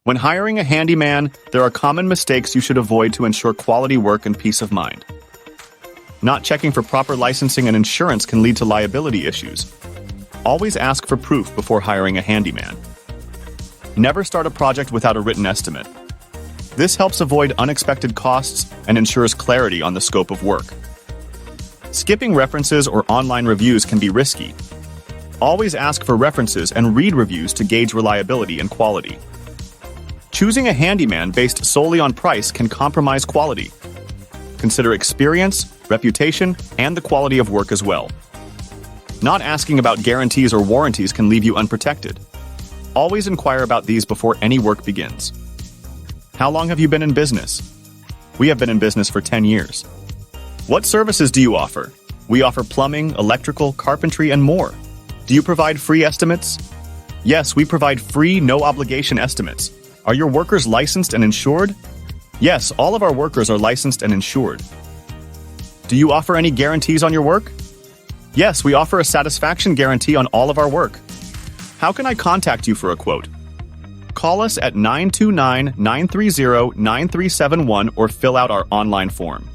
When hiring a handyman, there are common mistakes you should avoid to ensure quality work and peace of mind. Not checking for proper licensing and insurance can lead to liability issues. Always ask for proof before hiring a handyman. Never start a project without a written estimate. This helps avoid unexpected costs and ensures clarity on the scope of work. Skipping references or online reviews can be risky. Always ask for references and read reviews to gauge reliability and quality. Choosing a handyman based solely on price can compromise quality. Consider experience, reputation, and the quality of work as well. Not asking about guarantees or warranties can leave you unprotected. Always inquire about these before any work begins. How long have you been in business? We have been in business for 10 years. What services do you offer? We offer plumbing, electrical, carpentry, and more. Do you provide free estimates? Yes, we provide free, no-obligation estimates. Are your workers licensed and insured? Yes, all of our workers are licensed and insured. Do you offer any guarantees on your work? Yes, we offer a satisfaction guarantee on all of our work. How can I contact you for a quote? Call us at 929-930-9371 or fill out our online form.